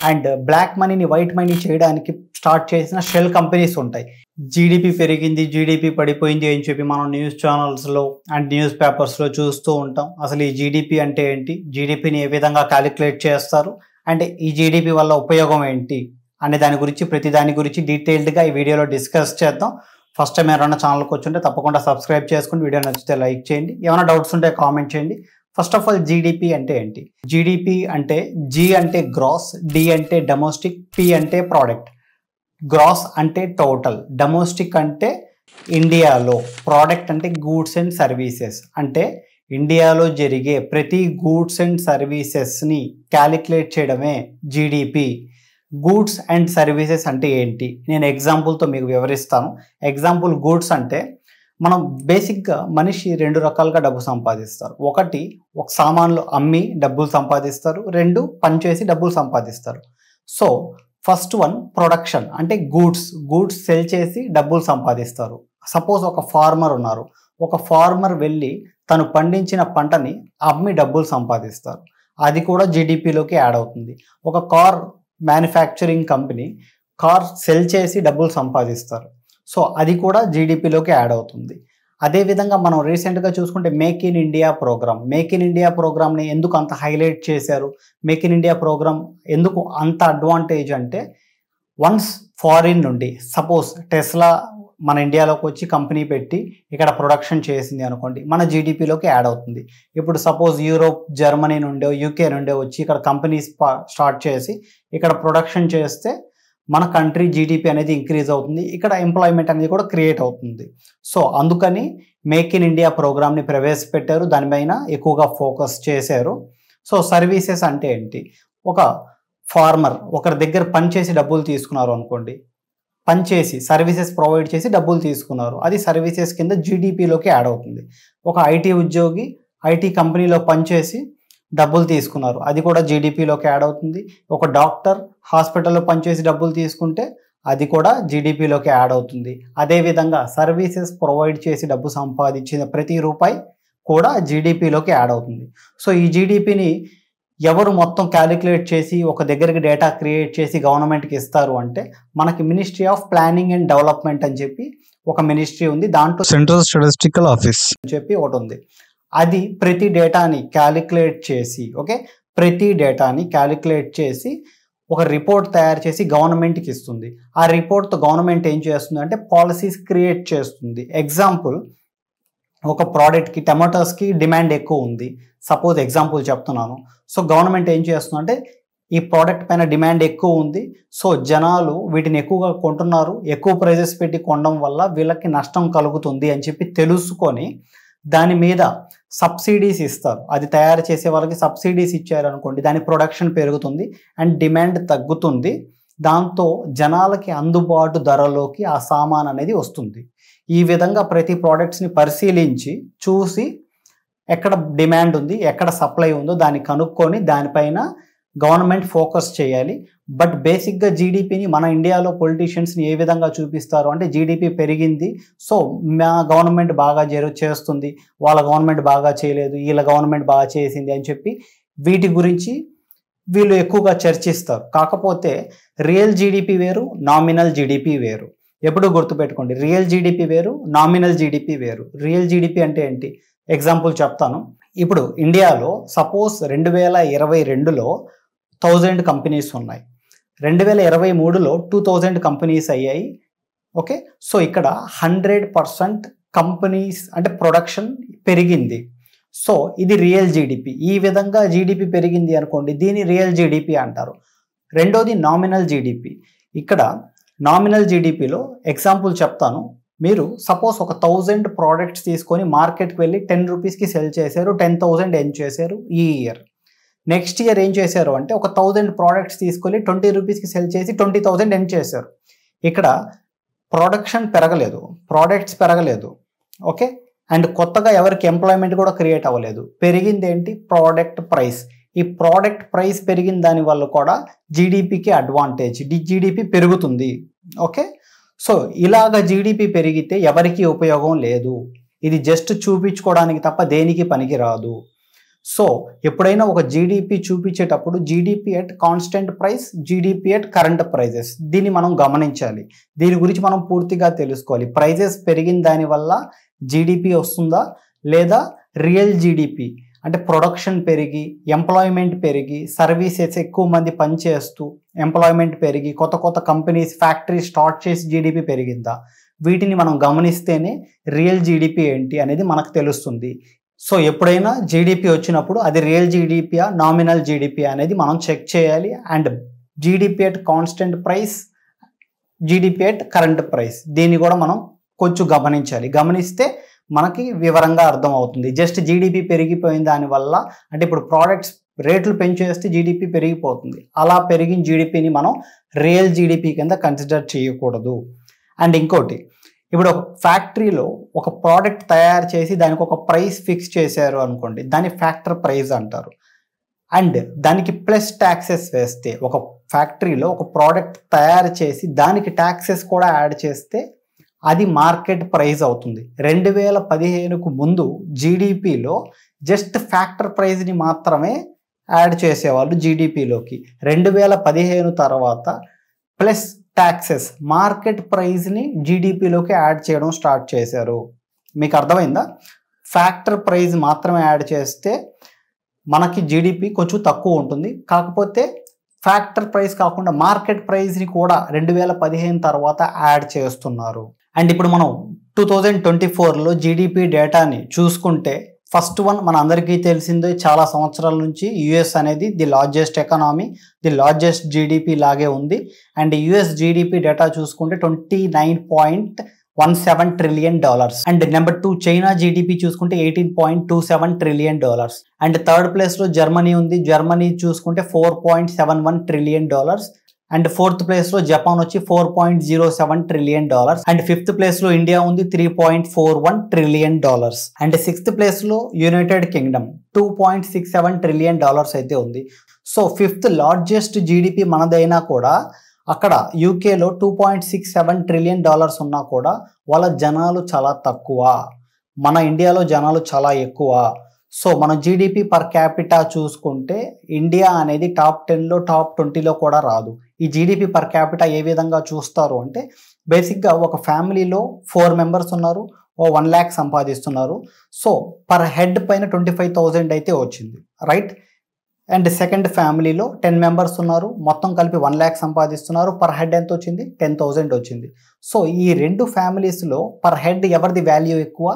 And black మనీని white money చేయడానికి start చేసిన షెల్ కంపెనీస్ ఉంటాయి. జీడిపి పెరిగింది, జీడిపి పడిపోయింది అని చెప్పి మనం న్యూస్ ఛానల్స్లో అండ్ న్యూస్ పేపర్స్లో చూస్తూ ఉంటాం. అసలు ఈ జీడిపి అంటే ఏంటి, జీడిపిని ఏ విధంగా క్యాలిక్యులేట్ చేస్తారు, అంటే ఈ జీడిపి వల్ల ఉపయోగం ఏంటి అనే దాని గురించి ప్రతి దాని గురించి డీటెయిల్డ్గా ఈ వీడియోలో డిస్కస్ చేద్దాం. ఫస్ట్ టైం ఎవరైనా ఛానల్కి వచ్చుంటే తప్పకుండా సబ్స్క్రైబ్ చేసుకుని వీడియో నచ్చితే లైక్ చేయండి. ఏమైనా డౌట్స్ ఉంటే కామెంట్ చేయండి. ఫస్ట్ ఆఫ్ ఆల్ జీడిపి అంటే ఏంటి? జీడిపి అంటే జీ అంటే గ్రాస్, డి అంటే డొమెస్టిక్, పి అంటే ప్రోడక్ట్. గ్రాస్ అంటే టోటల్, డొమెస్టిక్ అంటే ఇండియాలో, ప్రోడక్ట్ అంటే గూడ్స్ అండ్ సర్వీసెస్. అంటే ఇండియాలో జరిగే ప్రతి గూడ్స్ అండ్ సర్వీసెస్ని క్యాలిక్యులేట్ చేయడమే జీడిపి. గూడ్స్ అండ్ సర్వీసెస్ అంటే ఏంటి నేను ఎగ్జాంపుల్తో మీకు వివరిస్తాను. ఎగ్జాంపుల్, గూడ్స్ అంటే మనం బేసిక్గా మనిషి రెండు రకాలుగా డబ్బు సంపాదిస్తారు. ఒకటి ఒక సామాన్లు అమ్మి డబ్బులు సంపాదిస్తారు, రెండు పనిచేసి డబ్బులు సంపాదిస్తారు. సో ఫస్ట్ వన్ ప్రొడక్షన్, అంటే గూడ్స్ సెల్ చేసి డబ్బులు సంపాదిస్తారు. సపోజ్ ఒక ఫార్మర్ ఉన్నారు, ఒక ఫార్మర్ వెళ్ళి తను పండించిన పంటని అమ్మి డబ్బులు సంపాదిస్తారు, అది కూడా జీడిపిలోకి యాడ్ అవుతుంది. ఒక car manufacturing company car cell చేసి డబ్బులు సంపాదిస్తారు, సో అది కూడా జీడిపిలోకి యాడ్ అవుతుంది. అదేవిధంగా మనం రీసెంట్గా చూసుకుంటే మేక్ ఇన్ ఇండియా ప్రోగ్రామ్ని ఎందుకు అంత హైలైట్ చేశారు? మేక్ ఇన్ ఇండియా ప్రోగ్రామ్ ఎందుకు అంత అడ్వాంటేజ్ అంటే, వన్స్ ఫారిన్ నుండి సపోజ్ టెస్లా మన ఇండియాలోకి వచ్చి కంపెనీ పెట్టి ఇక్కడ ప్రొడక్షన్ చేసింది అనుకోండి, మన జీడిపిలోకి యాడ్ అవుతుంది. ఇప్పుడు సపోజ్ యూరోప్, జర్మనీ నుండో యూకే నుండో వచ్చి ఇక్కడ కంపెనీస్ స్టార్ట్ చేసి ఇక్కడ ప్రొడక్షన్ చేస్తే మన కంట్రీ జీడిపి అనేది ఇంక్రీజ్ అవుతుంది, ఇక్కడ ఎంప్లాయ్మెంట్ అనేది కూడా క్రియేట్ అవుతుంది. సో అందుకని మేక్ ఇన్ ఇండియా ప్రోగ్రామ్ని ప్రవేశపెట్టారు, దానిపైన ఎక్కువగా ఫోకస్ చేశారు. సో సర్వీసెస్ అంటే ఏంటి? ఒక ఫార్మర్ ఒకరి దగ్గర పనిచేసి డబ్బులు తీసుకున్నారు అనుకోండి, పనిచేసి సర్వీసెస్ ప్రొవైడ్ చేసి డబ్బులు తీసుకున్నారు, అది సర్వీసెస్ కింద జీడిపిలోకి యాడ్ అవుతుంది. ఒక ఐటీ ఉద్యోగి ఐటీ కంపెనీలో పనిచేసి డబ్బులు తీసుకున్నారు, అది కూడా జీడిపిలోకి యాడ్ అవుతుంది. ఒక డాక్టర్ హాస్పిటల్లో పనిచేసి డబ్బులు తీసుకుంటే అది కూడా జీడిపిలోకి యాడ్ అవుతుంది. అదేవిధంగా సర్వీసెస్ ప్రొవైడ్ చేసి డబ్బు సంపాదించిన ప్రతి రూపాయి కూడా జీడిపిలోకి యాడ్ అవుతుంది. సో ఈ జీడిపిని ఎవరు మొత్తం క్యాలిక్యులేట్ చేసి ఒక దగ్గరికి డేటా క్రియేట్ చేసి గవర్నమెంట్కి ఇస్తారు అంటే, మనకి ministry of planning and development అని చెప్పి ఒక మినిస్ట్రీ ఉంది, దాంట్లో సెంట్రల్ స్టాటిస్టికల్ ఆఫీస్ అని చెప్పి ఒకటి ఉంది. అది ప్రతి డేటాని క్యాలిక్యులేట్ చేసి ప్రతి డేటాని క్యాలిక్యులేట్ చేసి ఒక రిపోర్ట్ తయారు చేసి గవర్నమెంట్కి ఇస్తుంది. ఆ రిపోర్ట్తో గవర్నమెంట్ ఏం చేస్తుంది అంటే పాలసీస్ క్రియేట్ చేస్తుంది. ఎగ్జాంపుల్, ఒక ప్రోడక్ట్కి టమాటోస్కి డిమాండ్ ఎక్కువ ఉంది, సపోజ్ ఎగ్జాంపుల్ చెప్తున్నాను. సో గవర్నమెంట్ ఏం చేస్తుంది అంటే, ఈ ప్రోడక్ట్ పైన డిమాండ్ ఎక్కువ ఉంది, సో జనాలు వీటిని ఎక్కువగా కొంటున్నారు, ఎక్కువ ప్రైజెస్ పెట్టి కొనడం వల్ల వీళ్ళకి నష్టం కలుగుతుంది అని చెప్పి తెలుసుకొని దాని మీద సబ్సిడీస్ ఇస్తారు. అది తయారు చేసే వాళ్ళకి సబ్సిడీస్ ఇచ్చారనుకోండి, దాని ప్రొడక్షన్ పెరుగుతుంది అండ్ డిమాండ్ తగ్గుతుంది, దాంతో జనాలకి అందుబాటు ధరలోకి ఆ సామాన్ అనేది వస్తుంది. ఈ విధంగా ప్రతి ప్రోడక్ట్స్ని పరిశీలించి చూసి ఎక్కడ డిమాండ్ ఉంది, ఎక్కడ సప్లై ఉందో దాన్ని కనుక్కొని దానిపైన గవర్నమెంట్ ఫోకస్ చేయాలి. బట్ బేసిక్గా జీడిపిని మన ఇండియాలో పొలిటీషియన్స్ని ఏ విధంగా చూపిస్తారు అంటే, జీడిపి పెరిగింది, సో మా గవర్నమెంట్ బాగా చేస్తుంది, వాళ్ళ గవర్నమెంట్ బాగా చేయలేదు, వీళ్ళ గవర్నమెంట్ బాగా చేసింది అని చెప్పి వీటి గురించి వీళ్ళు ఎక్కువగా చర్చిస్తారు. కాకపోతే రియల్ జీడిపి వేరు, నామినల్ జీడిపి వేరు. ఎప్పుడు గుర్తుపెట్టుకోండి, రియల్ జీడిపి వేరు, నామినల్ జీడిపి వేరు. రియల్ జీడిపి అంటే ఏంటి? ఎగ్జాంపుల్ చెప్తాను. ఇప్పుడు ఇండియాలో సపోజ్ 2022లో 1000 కంపెనీస్ ఉన్నాయి, 2023లో 2000 కంపెనీస్ అయ్యాయి. సో ఇక్కడ 100% కంపెనీస్ అంటే ప్రొడక్షన్ పెరిగింది. సో ఇది రియల్ జీడిపి. ఈ విధంగా జీడిపి పెరిగింది అనుకోండి, దీని రియల్ జీడిపి అంటారు. రెండోది నామినల్ జీడిపి. ఇక్కడ నామినల్ జీడిపిలో ఎగ్జాంపుల్ చెప్తాను. మీరు సపోజ్ ఒక 1000 ప్రోడక్ట్స్ తీసుకొని మార్కెట్కి వెళ్ళి 10 రూపీస్కి సెల్ చేశారు, 10,000 ఎర్న్ చేశారు ఈ ఇయర్. నెక్స్ట్ ఇయర్ ఏం చేశారు అంటే, ఒక 1000 ప్రోడక్ట్స్ తీసుకొని 20 రూపీస్కి సెల్ చేసి 20,000 ఎర్న్ చేశారు. ఇక్కడ ప్రొడక్షన్ పెరగలేదు, ప్రోడక్ట్స్ పెరగలేదు, అండ్ కొత్తగా ఎవరికి ఎంప్లాయ్మెంట్ కూడా క్రియేట్ అవ్వలేదు. పెరిగింది ఏంటి? Product price. ఈ ప్రోడక్ట్ ప్రైస్ పెరిగిన దాని వల్ల కూడా జీడిపికి అడ్వాంటేజ్, జీడిపి పెరుగుతుంది. సో ఇలాగ జీడిపి పెరిగితే ఎవరికి ఉపయోగం లేదు, ఇది జస్ట్ చూపించుకోవడానికి తప్ప దేనికి పనికి రాదు. సో ఎప్పుడైనా ఒక జీడిపి చూపించేటప్పుడు GDP at constant price, GDP at current prices, దీన్ని మనం గమనించాలి. దీని గురించి మనం పూర్తిగా తెలుసుకోవాలి. ప్రైజెస్ పెరిగిన దానివల్ల జీడిపి వస్తుందా, లేదా రియల్ జీడిపి అంటే ప్రొడక్షన్ పెరిగి, ఎంప్లాయ్మెంట్ పెరిగి, సర్వీసెస్ ఎక్కువ మంది పనిచేస్తూ ఎంప్లాయ్మెంట్ పెరిగి, కొత్త కొత్త కంపెనీస్ ఫ్యాక్టరీ స్టార్ట్ చేసి జీడిపి పెరిగిందా, వీటిని మనం గమనిస్తేనే రియల్ జీడిపి ఏంటి అనేది మనకు తెలుస్తుంది. సో ఎప్పుడైనా జీడిపి వచ్చినప్పుడు అది రియల్ జీడిపియా, నామినల్ జీడిపియా అనేది మనం చెక్ చేయాలి. And GDP at constant price, GDP at current price, దీన్ని కూడా మనం కొంచెం గమనించాలి. గమనిస్తే మనకి వివరంగా అర్థం అవుతుంది. జస్ట్ జీడిపి పెరిగిపోయిన దానివల్ల, అంటే ఇప్పుడు ప్రోడక్ట్స్ రేట్లు పెంచేస్తే జీడిపి పెరిగిపోతుంది, అలా పెరిగిన జీడిపిని మనం రియల్ జీడిపి కింద కన్సిడర్ చేయకూడదు. అండ్ ఇంకోటి, ఇప్పుడు ఒక ఫ్యాక్టరీలో ఒక ప్రోడక్ట్ తయారు చేసి దానికి ఒక ప్రైస్ ఫిక్స్ చేశారు అనుకోండి, దాన్ని ఫ్యాక్టర్ ప్రైస్ అంటారు. అండ్ దానికి ప్లస్ ట్యాక్సెస్ వేస్తే, ఒక ఫ్యాక్టరీలో ఒక ప్రోడక్ట్ తయారు చేసి దానికి ట్యాక్సెస్ కూడా యాడ్ చేస్తే అది మార్కెట్ ప్రైస్ అవుతుంది. 2015కు ముందు జీడిపిలో జస్ట్ ఫ్యాక్టర్ ప్రైస్ని మాత్రమే యాడ్ చేసేవాళ్ళు జీడిపిలోకి. 2015 తర్వాత ప్లస్ ట్యాక్సెస్ మార్కెట్ ప్రైస్ని జీడిపిలోకి యాడ్ చేయడం స్టార్ట్ చేశారు. మీకు అర్థమైందా? ఫ్యాక్టర్ ప్రైస్ మాత్రమే యాడ్ చేస్తే మనకి జీడిపి కొంచెం తక్కువ ఉంటుంది. కాకపోతే ఫ్యాక్టర్ ప్రైస్ కాకుండా మార్కెట్ ప్రైస్ని కూడా 2015 తర్వాత యాడ్ చేస్తున్నారు. అండ్ ఇప్పుడు మనం 2024లో జీడిపి డేటాని చూసుకుంటే, ఫస్ట్ వన్ మన అందరికీ తెలిసిందే, చాలా సంవత్సరాల నుంచి యుఎస్ అనేది the largest economy, the largest GDP లాగే ఉంది. అండ్ యుఎస్ జీడిపి డేటా చూసుకుంటే $29.17 trillion. And number 2 China GDP చూసుకుంటే $18.27 ట్రిలియన్. అండ్ థర్డ్ ప్లేస్లో జర్మనీ ఉంది. జర్మనీ చూసుకుంటే $4.71 ట్రిలియన్. అండ్ ఫోర్త్ ప్లేస్లో జపాన్ వచ్చి $4.07 ట్రిలియన్. అండ్ ఫిఫ్త్ ప్లేస్లో ఇండియా ఉంది, $3.41 ట్రిలియన్. అండ్ సిక్స్త్ ప్లేస్లో యునైటెడ్ కింగ్డమ్ $2.67 ట్రిలియన్ అయితే ఉంది. సో ఫిఫ్త్ లార్జెస్ట్ జీడిపి మనదైనా కూడా అక్కడ యూకేలో $2.67 ట్రిలియన్ ఉన్నా కూడా వాళ్ళ జనాలు చాలా తక్కువ, మన ఇండియాలో జనాలు చాలా ఎక్కువ. సో మన జీడిపి పర్ క్యాపిటా చూసుకుంటే ఇండియా అనేది టాప్ 10లో టాప్ 20లో కూడా రాదు. ఈ జీడిపి పర్ క్యాపిటా ఏ విధంగా చూస్తారు అంటే, బేసిక్గా ఒక ఫ్యామిలీలో 4 మెంబర్స్ ఉన్నారు, 1 lakh సంపాదిస్తున్నారు. సో పర్ హెడ్ పైన 25,000 అయితే వచ్చింది, రైట్. అండ్ సెకండ్ ఫ్యామిలీలో 10 మెంబర్స్ ఉన్నారు, మొత్తం కలిపి 1 lakh సంపాదిస్తున్నారు, పర్ హెడ్ ఎంత వచ్చింది? 10,000 వచ్చింది. సో ఈ రెండు ఫ్యామిలీస్లో పర్ హెడ్ ఎవరిది వాల్యూ ఎక్కువ?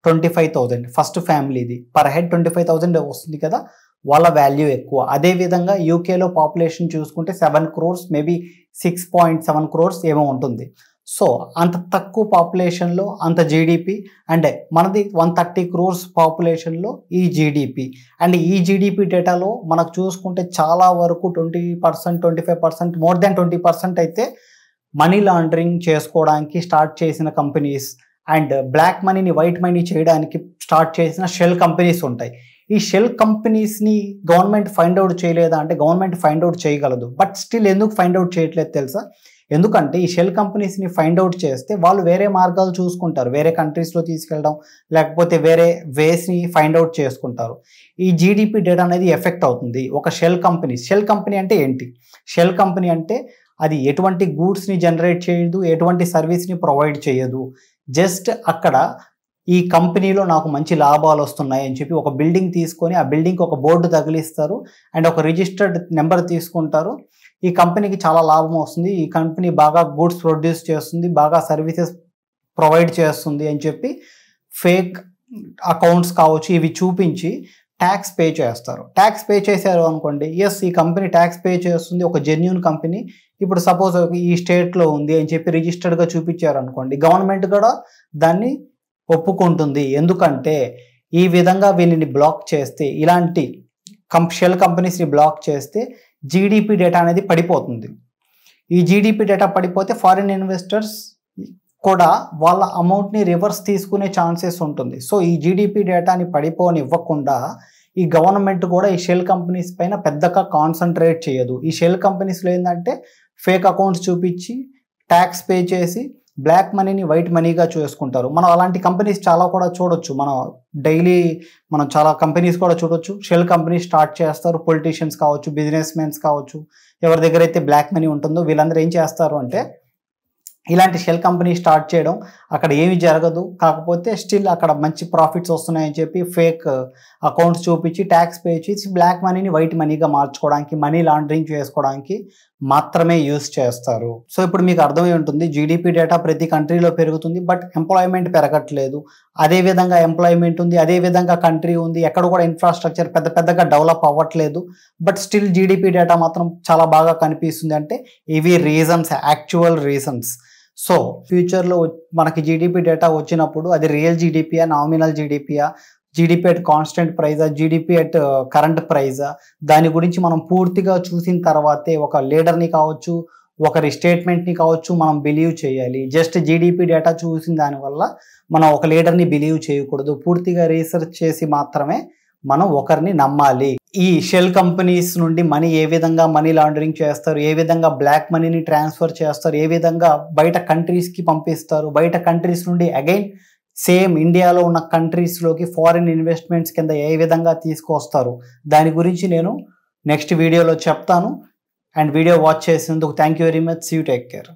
25,000. ఫస్ట్ ఫ్యామిలీది పర్ హెడ్ 25,000 వస్తుంది కదా, వాళ్ళ వాల్యూ ఎక్కువ. అదేవిధంగా యూకేలో పాపులేషన్ చూసుకుంటే 7 crores, మేబీ 6.7 crores ఏమో ఉంటుంది. సో అంత తక్కువ పాపులేషన్లో అంత జీడిపి, అండ్ మనది 130 crores పాపులేషన్లో ఈ జీడిపి. అండ్ ఈ జీడిపి డేటాలో మనకు చూసుకుంటే చాలా వరకు 20%, 25%, మోర్ దాన్ 20% అయితే మనీ లాండరింగ్ చేసుకోవడానికి స్టార్ట్ చేసిన కంపెనీస్, అండ్ బ్లాక్ మనీని వైట్ మనీ చేయడానికి స్టార్ట్ చేసిన షెల్ కంపెనీస్ ఉంటాయి. ఈ షెల్ కంపెనీస్ని గవర్నమెంట్ ఫైండ్ అవుట్ చేయలేదా అంటే, గవర్నమెంట్ ఫైండ్ అవుట్ చేయగలదు, బట్ స్టిల్ ఎందుకు ఫైండ్ అవుట్ చేయట్లేదు తెలుసా? ఎందుకంటే ఈ షెల్ కంపెనీస్ని ఫైండ్ అవుట్ చేస్తే వాళ్ళు వేరే మార్గాలు చూసుకుంటారు, వేరే కంట్రీస్లో తీసుకెళ్ళడం, లేకపోతే వేరే వేస్ని ఫైండ్ అవుట్ చేసుకుంటారు. ఈ జీడిపి డేటా అనేది ఎఫెక్ట్ అవుతుంది ఒక షెల్ కంపెనీ. షెల్ కంపెనీ అంటే ఏంటి? షెల్ కంపెనీ అంటే అది ఎటువంటి గూడ్స్ని జనరేట్ చేయదు, ఎటువంటి సర్వీస్ని ప్రొవైడ్ చేయదు. జస్ట్ అక్కడ ఈ కంపెనీలో నాకు మంచి లాభాలు వస్తున్నాయి అని చెప్పి ఒక బిల్డింగ్ తీసుకొని ఆ బిల్డింగ్కి ఒక బోర్డు తగిలిస్తారు, అండ్ ఒక రిజిస్టర్డ్ నెంబర్ తీసుకుంటారు. ఈ కంపెనీకి చాలా లాభం వస్తుంది, ఈ కంపెనీ బాగా గూడ్స్ ప్రొడ్యూస్ చేస్తుంది, బాగా సర్వీసెస్ ప్రొవైడ్ చేస్తుంది అని చెప్పి ఫేక్ అకౌంట్స్ కావచ్చు ఇవి చూపించి ట్యాక్స్ పే చేస్తారు. ట్యాక్స్ పే చేశారు అనుకోండి, ఎస్ ఈ కంపెనీ ట్యాక్స్ పే చేస్తుంది, ఒక జెన్యూన్ కంపెనీ, ఇప్పుడు సపోజ్ ఈ స్టేట్లో ఉంది అని చెప్పి రిజిస్టర్డ్గా చూపించారు అనుకోండి, గవర్నమెంట్ కూడా దాన్ని ఒప్పుకుంటుంది. ఎందుకంటే ఈ విధంగా వీళ్ళని బ్లాక్ చేస్తే, ఇలాంటి షెల్ కంపెనీస్ని బ్లాక్ చేస్తే జీడిపి డేటా అనేది పడిపోతుంది. ఈ జీడిపి డేటా పడిపోతే ఫారిన్ ఇన్వెస్టర్స్ కూడా వాళ్ళ అమౌంట్ని రివర్స్ తీసుకునే ఛాన్సెస్ ఉంటుంది. సో ఈ జీడిపి డేటాని పడిపోనివ్వకుండా ఈ గవర్నమెంట్ కూడా ఈ షెల్ కంపెనీస్ పైన పెద్దగా కాన్సన్ట్రేట్ చేయదు. ఈ షెల్ కంపెనీస్లో ఏంటంటే ఫేక్ అకౌంట్స్ చూపించి ట్యాక్స్ పే చేసి బ్లాక్ మనీని వైట్ మనీగా చేసుకుంటారు. మనం అలాంటి కంపెనీస్ చాలా కూడా చూడొచ్చు. మనం డైలీ మనం చాలా కంపెనీస్ కూడా చూడొచ్చు. షెల్ కంపెనీ స్టార్ట్ చేస్తారు. పొలిటీషియన్స్ కావచ్చు, బిజినెస్ మెన్స్ కావచ్చు, ఎవరి దగ్గర అయితే బ్లాక్ మనీ ఉంటుందో వీళ్ళందరూ ఏం చేస్తారు అంటే ఇలాంటి షెల్ కంపెనీ స్టార్ట్ చేయడం, అక్కడ ఏమి జరగదు, కాకపోతే స్టిల్ అక్కడ మంచి ప్రాఫిట్స్ వస్తున్నాయని చెప్పి ఫేక్ అకౌంట్స్ చూపించి ట్యాక్స్ పే చేసి బ్లాక్ మనీని వైట్ మనీగా మార్చుకోవడానికి, మనీ లాండరింగ్ చేసుకోవడానికి మాత్రమే యూస్ చేస్తారు. సో ఇప్పుడు మీకు అర్థమై ఉంటుంది, జీడిపి డేటా ప్రతి కంట్రీలో పెరుగుతుంది, బట్ ఎంప్లాయ్మెంట్ పెరగట్లేదు. అదేవిధంగా ఎంప్లాయ్మెంట్ ఉంది, అదేవిధంగా కంట్రీ ఉంది, ఎక్కడ కూడా ఇన్ఫ్రాస్ట్రక్చర్ పెద్దగా డెవలప్ అవ్వట్లేదు, బట్ స్టిల్ జీడిపి డేటా మాత్రం చాలా బాగా కనిపిస్తుంది. అంటే ఇవి రీజన్స్, యాక్చువల్ రీజన్స్. సో ఫ్యూచర్లో మనకి జీడిపి డేటా వచ్చినప్పుడు అది రియల్ జీడిపియా, నామినల్ జీడిపియా, జీడిపి అట్ కాన్స్టెంట్ ప్రైజా, జీడిపి అట్ కరెంట్ ప్రైజా, దాని గురించి మనం పూర్తిగా చూసిన తర్వాతే ఒక లీడర్ని కావచ్చు, ఒకరి స్టేట్మెంట్ని కావచ్చు మనం బిలీవ్ చేయాలి. జస్ట్ జీడిపి డేటా చూసిన దానివల్ల మనం ఒక లీడర్ని బిలీవ్ చేయకూడదు. పూర్తిగా రీసెర్చ్ చేసి మాత్రమే మనం ఒకరిని నమ్మాలి. ఈ షెల్ కంపెనీస్ నుండి మనీ ఏ విధంగా మనీ లాండరింగ్ చేస్తారు, ఏ విధంగా బ్లాక్ మనీని ట్రాన్స్ఫర్ చేస్తారు, ఏ విధంగా బయట కంట్రీస్కి పంపిస్తారు, బయట కంట్రీస్ నుండి అగైన్ సేమ్ ఇండియాలో ఉన్న కంట్రీస్లోకి ఫారిన్ ఇన్వెస్ట్మెంట్స్ కింద ఏ విధంగా తీసుకొస్తారు, దాని గురించి నేను నెక్స్ట్ వీడియోలో చెప్తాను. అండ్ వీడియో వాచ్ చేసినందుకు thank you very much. See you, take care.